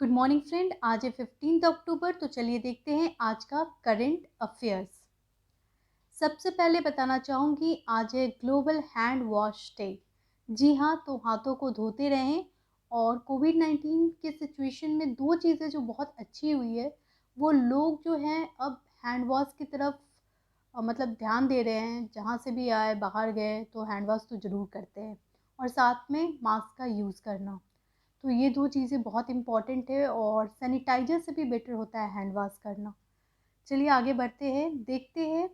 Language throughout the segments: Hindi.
Good morning friend. आज है 15 अक्टूबर। तो चलिए देखते हैं आज का करंट अफेयर्स। सबसे पहले बताना चाहूँगी आज है ग्लोबल हैंड वॉश डे। जी हाँ, तो हाथों को धोते रहें। और कोविड-19 के सिचुएशन में दो चीज़ें जो बहुत अच्छी हुई है, वो लोग जो हैं अब हैंड वॉश की तरफ मतलब ध्यान दे रहे हैं। जहाँ से भी आए, बाहर गए तो हैंड वॉश तो ज़रूर करते हैं, और साथ में मास्क का यूज़ करना। तो ये दो चीज़ें बहुत इम्पॉर्टेंट है, और सैनिटाइज़र से भी बेटर होता है हैंड वॉश करना। चलिए आगे बढ़ते हैं, देखते हैं।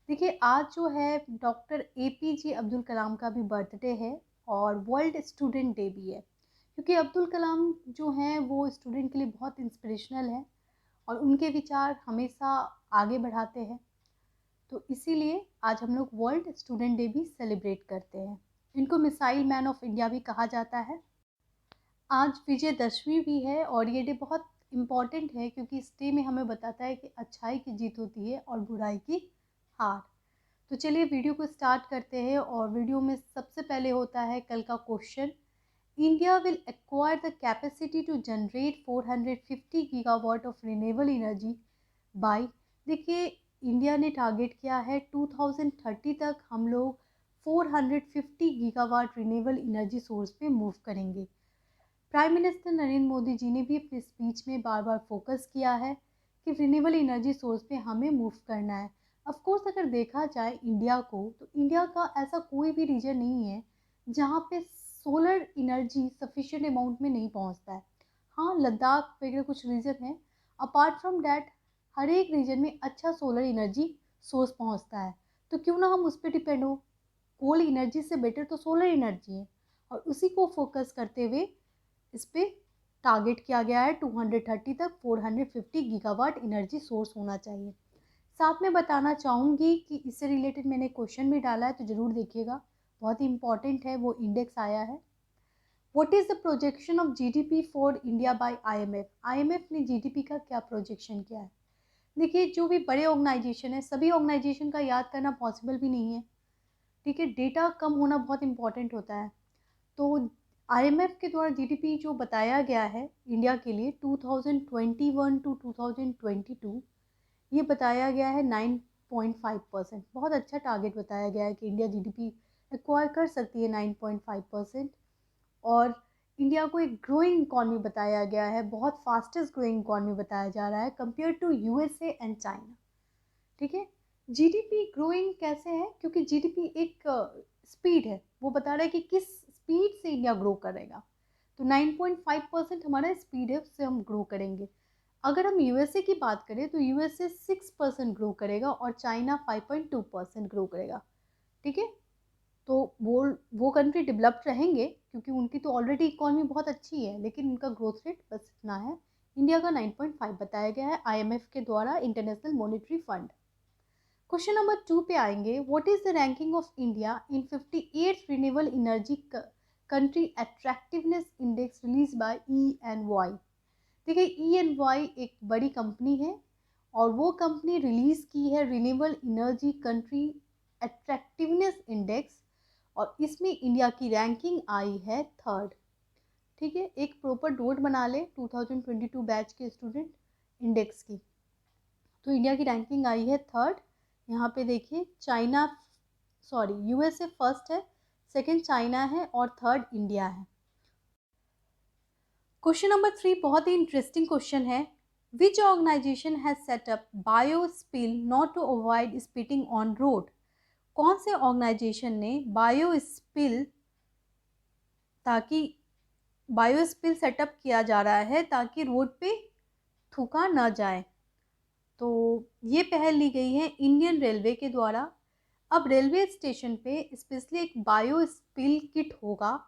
देखिए आज जो है डॉक्टर एपीजे अब्दुल कलाम का भी बर्थडे है, और वर्ल्ड स्टूडेंट डे भी है। क्योंकि अब्दुल कलाम जो हैं वो स्टूडेंट के लिए बहुत इंस्पिरेशनल है, और उनके विचार हमेशा आगे बढ़ाते हैं। तो इसीलिए आज हम लोग वर्ल्ड स्टूडेंट डे भी सेलिब्रेट करते हैं। इनको मिसाइल मैन ऑफ इंडिया भी कहा जाता है। आज विजयदशमी भी है, और ये डे बहुत इम्पॉर्टेंट है क्योंकि इस डे में हमें बताता है कि अच्छाई की जीत होती है और बुराई की हार। तो चलिए वीडियो को स्टार्ट करते हैं, और वीडियो में सबसे पहले होता है कल का question. India will acquire the capacity to generate 450 gigawatt of renewable energy by. देखिए इंडिया ने टारगेट किया है 2030 तक हम लोग 450 गीगावाट रिन्यूएबल एनर्जी सोर्स पे मूव करेंगे। प्राइम मिनिस्टर नरेंद्र मोदी जी ने भी अपने स्पीच में बार बार फोकस किया है कि रिन्यूएबल एनर्जी सोर्स पे हमें मूव करना है। ऑफ कोर्स अगर देखा जाए इंडिया को, तो इंडिया का ऐसा कोई भी रीजन नहीं है जहाँ पे सोलर एनर्जी सफिशिएंट अमाउंट में नहीं पहुँचता है। हाँ, लद्दाख वगैरह कुछ रीजन है। अपार्ट फ्रॉम डैट हर एक रीजन में अच्छा सोलर एनर्जी सोर्स पहुँचता है। तो क्यों ना हम उस पर डिपेंड हो। कोल एनर्जी से बेटर तो सोलर एनर्जी है, और उसी को फोकस करते हुए इस पे टारगेट किया गया है 230 तक 450 गीगावाट एनर्जी सोर्स होना चाहिए। साथ में बताना चाहूँगी कि इससे रिलेटेड मैंने क्वेश्चन भी डाला है, तो ज़रूर देखिएगा, बहुत ही इंपॉर्टेंट है। वो इंडेक्स आया है, what is the projection of GDP for India by IMF. IMF ने जीडीपी का क्या प्रोजेक्शन किया है। देखिए जो भी बड़े ऑर्गेनाइजेशन है, सभी ऑर्गेनाइजेशन का याद करना पॉसिबल भी नहीं है, ठीक है। डेटा कम होना बहुत इंपॉर्टेंट होता है। तो आईएमएफ के द्वारा जीडीपी जो बताया गया है इंडिया के लिए 2021 टू 2022, ये बताया गया है 9.5%। बहुत अच्छा टारगेट बताया गया है कि इंडिया जीडीपी एक्वायर कर सकती है 9.5%। और इंडिया को एक ग्रोइंग इकॉनमी बताया गया है, बहुत फास्टेस्ट ग्रोइंग इकॉनमी बताया जा रहा है compare to USA and China, ठीक है। जीडीपी ग्रोइंग कैसे है, क्योंकि जीडीपी एक स्पीड है, वो बता रहा है कि किस स्पीड से इंडिया ग्रो करेगा। तो 9.5% हमारा स्पीड है, उससे हम ग्रो करेंगे। अगर हम यूएसए की बात करें तो यूएसए 6% ग्रो करेगा, और चाइना 5.2% ग्रो करेगा, ठीक है। तो वो कंट्री डेवलप्ड रहेंगे क्योंकि उनकी तो ऑलरेडी इकॉनमी बहुत अच्छी है, लेकिन उनका ग्रोथ रेट बस इतना है। इंडिया का 9.5 बताया गया है आईएमएफ के द्वारा, international monetary fund. Question number 2 पे आएंगे, what is the ranking of India in 58th renewable energy country attractiveness index release by ई&वाई। देखिए ई&वाई एक बड़ी कंपनी है, और वो कंपनी रिलीज की है renewable energy country attractiveness index, और इसमें इंडिया की रैंकिंग आई है 3rd, ठीक है। एक प्रॉपर नोट बना ले 2022 बैच के स्टूडेंट इंडेक्स की। तो इंडिया की रैंकिंग आई है 3rd। यहाँ पे देखिए चाइना, सॉरी यूएसए फर्स्ट है, सेकंड चाइना है, और 3rd इंडिया है। क्वेश्चन नंबर 3 बहुत ही इंटरेस्टिंग क्वेश्चन है। Which organisation has set up biospill not to avoid spitting on road. कौन से ऑर्गेनाइजेशन ने बायोस्पिल ताकि बायोस्पिल सेटअप किया जा रहा है ताकि रोड पे थूका ना जाए। तो ये पहल ली गई है इंडियन रेलवे के द्वारा। अब रेलवे स्टेशन पे स्पेशली एक बायोस्पिल किट होगा,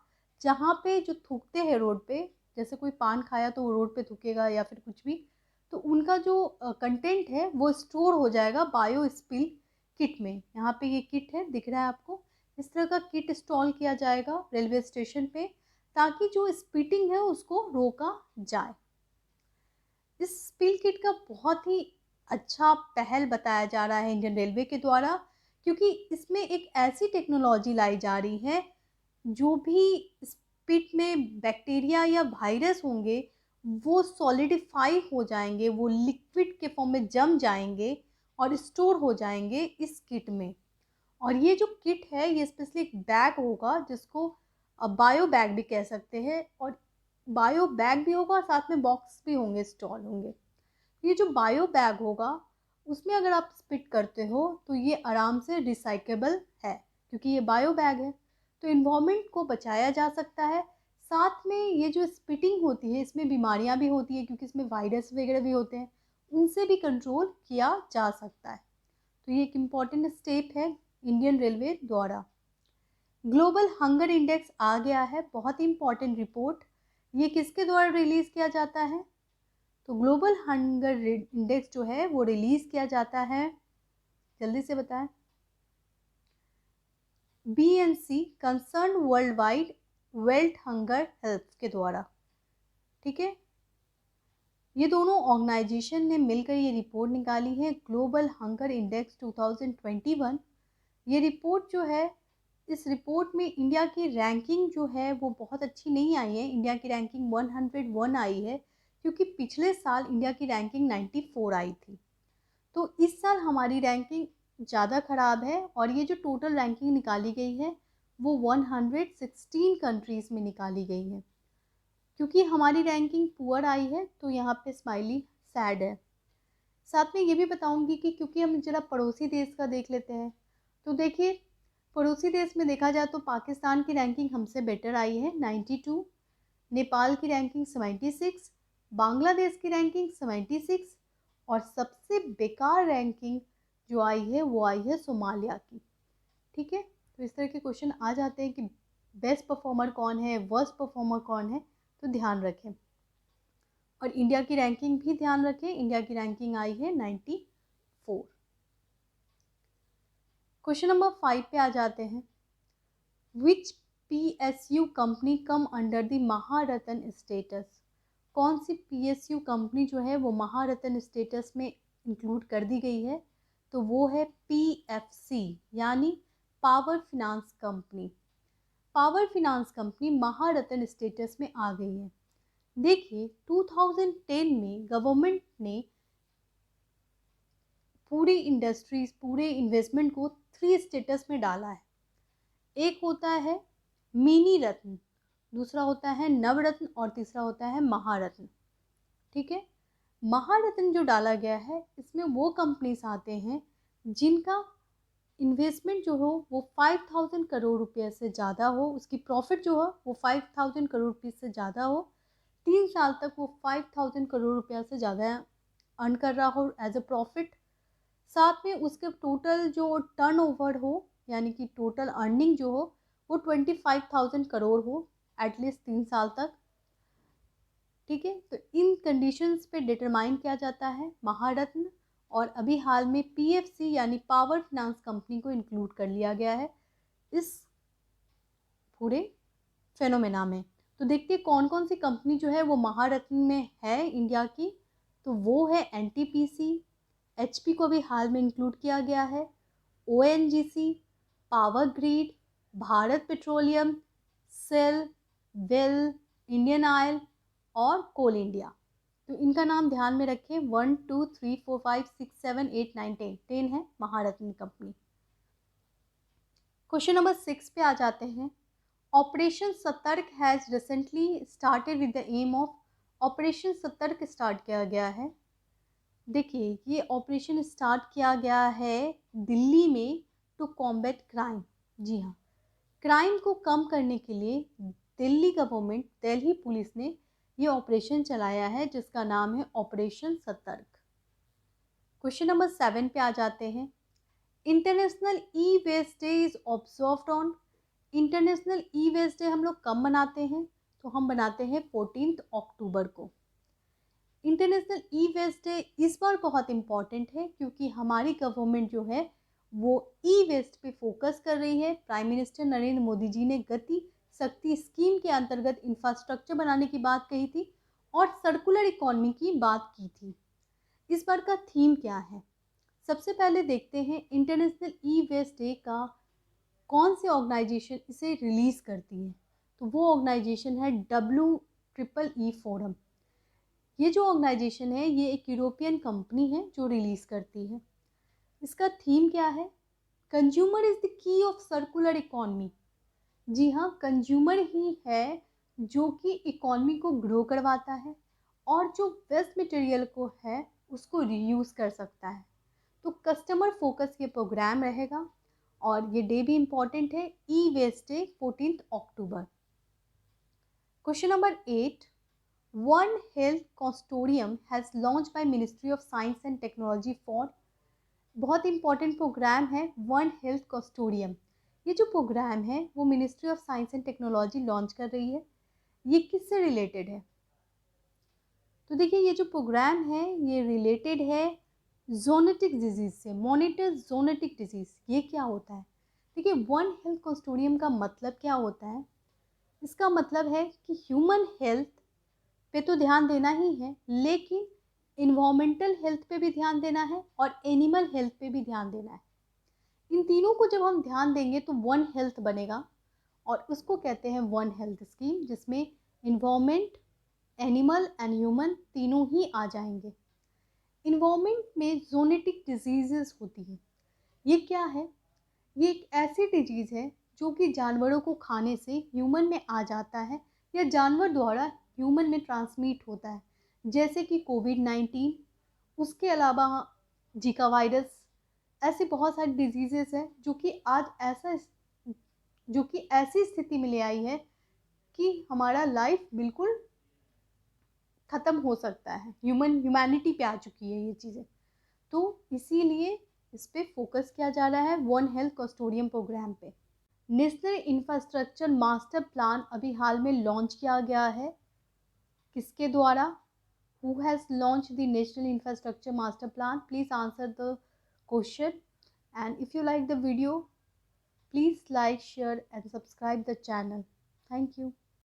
जहाँ पे जो थूकते हैं रोड पे, जैसे कोई पान खाया तो वो रोड पे थूकेगा या फिर कुछ भी, तो उनका जो कंटेंट है वो स्टोर हो जाएगा बायोस्पिल किट में। यहाँ पे ये किट है, दिख रहा है आपको। इस तरह का किट इंस्टॉल किया जाएगा रेलवे स्टेशन पे, ताकि जो स्पीटिंग है उसको रोका जाए। इस स्पिल किट का बहुत ही अच्छा पहल बताया जा रहा है इंडियन रेलवे के द्वारा, क्योंकि इसमें एक ऐसी टेक्नोलॉजी लाई जा रही है जो भी स्पिट में बैक्टीरिया या वायरस होंगे वो सॉलिडिफाई हो जाएंगे, वो लिक्विड के फॉर्म में जम जाएंगे और स्टोर हो जाएंगे इस किट में। और ये जो किट है ये स्पेशली एक बैग होगा जिसको बायो बैग भी कह सकते हैं, और बायो बैग भी होगा और साथ में बॉक्स भी होंगे, स्टॉल होंगे। ये जो बायो बैग होगा उसमें अगर आप स्पिट करते हो तो ये आराम से रिसाइकेबल है, क्योंकि ये बायो बैग है, तो इन्वायरमेंट को बचाया जा सकता है। साथ में ये जो स्पिटिंग होती है इसमें बीमारियां भी होती है, क्योंकि इसमें वायरस वगैरह भी होते हैं, उनसे भी कंट्रोल किया जा सकता है। तो ये एक इम्पॉर्टेंट स्टेप है इंडियन रेलवे द्वारा। ग्लोबल हंगर इंडेक्स आ गया है, बहुत ही इंपॉर्टेंट रिपोर्ट। ये किसके द्वारा रिलीज किया जाता है? तो ग्लोबल हंगर इंडेक्स जो है वो रिलीज किया जाता है, जल्दी से बताएं, BNC concern world wide wealth hunger help के द्वारा। ठीक है, ये दोनों ऑर्गेनाइजेशन ने मिलकर ये रिपोर्ट निकाली है, ग्लोबल हंगर इंडेक्स 2021। ये रिपोर्ट जो है, इस रिपोर्ट में इंडिया की रैंकिंग जो है वो बहुत अच्छी नहीं आई है। इंडिया की रैंकिंग 101 आई है, क्योंकि पिछले साल इंडिया की रैंकिंग 94 आई थी। तो इस साल हमारी रैंकिंग ज़्यादा ख़राब है, और ये जो टोटल रैंकिंग निकाली गई है वो 116 कंट्रीज़ में निकाली गई है। क्योंकि हमारी रैंकिंग पुअर आई है तो यहाँ पे स्माइली सैड है। साथ में ये भी बताऊंगी कि क्योंकि हम जरा पड़ोसी देश का देख लेते हैं, तो देखिए पड़ोसी देश में देखा जाए तो पाकिस्तान की रैंकिंग हमसे बेटर आई है 92, नेपाल की रैंकिंग 76, बांग्लादेश की रैंकिंग 76, और सबसे बेकार रैंकिंग जो आई है वो आई है सोमालिया की। ठीक है, तो इस तरह के क्वेश्चन आ जाते हैं कि बेस्ट परफॉर्मर कौन है, वर्स्ट परफॉर्मर कौन है, तो ध्यान रखें। और इंडिया की रैंकिंग भी ध्यान रखें, इंडिया की रैंकिंग आई है 94। क्वेश्चन नंबर 5 पे आ जाते हैं। विच PSU company come under the Maharatna status? कौन सी PSU कंपनी जो है वो महारत्न स्टेटस में इंक्लूड कर दी गई है? तो वो है PFC, यानी power finance company. Power finance company Maharatna status में आ गई है। देखिए 2010 में गवर्नमेंट ने पूरी इंडस्ट्रीज, पूरे इन्वेस्टमेंट को 3 स्टेटस में डाला है। एक होता है मिनी रत्न, दूसरा होता है नवरत्न, और तीसरा होता है महारत्न। ठीक है, महारत्न जो डाला गया है इसमें वो कंपनीज आते हैं जिनका इन्वेस्टमेंट जो हो वो 5000 करोड़ रुपये से ज़्यादा हो, उसकी प्रॉफिट जो हो वो 5000 करोड़ रुपये से ज़्यादा हो, 3 साल तक वो 5000 करोड़ रुपया से ज़्यादा अर्न कर रहा हो एज अ प्रॉफिट। साथ में उसके टोटल जो टर्नओवर हो, यानी कि टोटल अर्निंग जो हो वो 25,000 करोड़ हो एटलीस्ट 3 साल तक। ठीक है, तो इन कंडीशंस पे डिटरमाइन किया जाता है महारत्न, और अभी हाल में PFC यानी पावर फिनांस कंपनी को इंक्लूड कर लिया गया है इस पूरे फेनोमेना में। तो देखते हैं कौन कौन सी कंपनी जो है वो महारत्न में है इंडिया की। तो वो है NTPC, HP को भी हाल में इंक्लूड किया गया है, ONGC, Power Grid, Bharat Petroleum, SAIL, वेल, इंडियन ऑयल और कोल इंडिया। तो इनका नाम ध्यान में रखें, 1 2 3 4 5 6 7 8 9 10 10 है महारत्न कंपनी। क्वेश्चन नंबर 6 पे आ जाते हैं। Operation Satark has recently started with the aim of, operation Satark start किया गया है। देखिए ये ऑपरेशन स्टार्ट किया गया है दिल्ली में टू कॉम्बैट क्राइम। जी हाँ, क्राइम को कम करने के लिए दिल्ली गवर्नमेंट, दिल्ली पुलिस ने ये ऑपरेशन चलाया है जिसका नाम है ऑपरेशन सतर्क। क्वेश्चन नंबर 7 पे आ जाते हैं। International e waste day is observed on, international e waste day हम लोग कब मनाते हैं? तो हम मनाते हैं 14 अक्टूबर को। इंटरनेशनल ई वेस्ट डे इस बार बहुत इम्पॉर्टेंट है क्योंकि हमारी गवर्नमेंट जो है वो ई वेस्ट पे फोकस कर रही है। प्राइम मिनिस्टर नरेंद्र मोदी जी ने गति शक्ति स्कीम के अंतर्गत इंफ्रास्ट्रक्चर बनाने की बात कही थी और सर्कुलर इकोनॉमी की बात की थी। इस बार का थीम क्या है? सबसे पहले देखते हैं इंटरनेशनल ई वेस्ट डे का कौन सी ऑर्गेनाइजेशन इसे रिलीज़ करती है। तो वो ऑर्गेनाइजेशन है WEEE फोरम। ये जो ऑर्गेनाइजेशन है ये एक यूरोपियन कंपनी है जो रिलीज़ करती है। इसका थीम क्या है? Consumer is the key of circular economy. जी हाँ, कंज्यूमर ही है जो कि इकॉनमी को ग्रो करवाता है और जो वेस्ट मटेरियल को है उसको रीयूज़ कर सकता है। तो कस्टमर फोकस ये प्रोग्राम रहेगा और ये डे भी इम्पॉर्टेंट है, e waste day 14 October. Question number 8, one health consortium has launch by ministry of science and technology for, बहुत इंपॉर्टेंट प्रोग्राम है वन हेल्थ कंसोर्टियम। ये जो प्रोग्राम है वो ministry of science and technology launch कर रही है। ये किससे रिलेटेड है? तो देखिए ये जो प्रोग्राम है ये रिलेटेड है जोनेटिक डिजीज़ से। मॉनिटर जोनेटिक डिजीज़, ये क्या होता है? देखिए वन हेल्थ कंसोर्टियम का मतलब क्या होता है? इसका मतलब है कि ह्यूमन हेल्थ पे तो ध्यान देना ही है, लेकिन इन्वायरमेंटल हेल्थ पे भी ध्यान देना है और एनिमल हेल्थ पे भी ध्यान देना है। इन तीनों को जब हम ध्यान देंगे तो वन हेल्थ बनेगा और उसको कहते हैं वन हेल्थ स्कीम, जिसमें इन्वायरमेंट, एनिमल एंड ह्यूमन तीनों ही आ जाएंगे। इन्वायरमेंट में जोनेटिक डिजीज़ होती हैं। ये क्या है? ये एक ऐसी डिजीज़ है जो कि जानवरों को खाने से ह्यूमन में आ जाता है या जानवर द्वारा ह्यूमन में ट्रांसमिट होता है, जैसे कि कोविड-19, उसके अलावा जीका वायरस। ऐसी बहुत सारी डिजीज़ेज़ हैं जो कि ऐसी स्थिति में ले आई है कि हमारा लाइफ बिल्कुल ख़त्म हो सकता है, ह्यूमैनिटी पे आ चुकी है ये चीज़ें। तो इसीलिए इस पे फोकस किया जा रहा है वन हेल्थ कंसोर्टियम प्रोग्राम पे। नेशनल इंफ्रास्ट्रक्चर मास्टर प्लान अभी हाल में लॉन्च किया गया है। किसके द्वारा? Who has launch the national infrastructure master plan? Please answer the question, and if you like the video, please like, share and subscribe the channel. Thank you.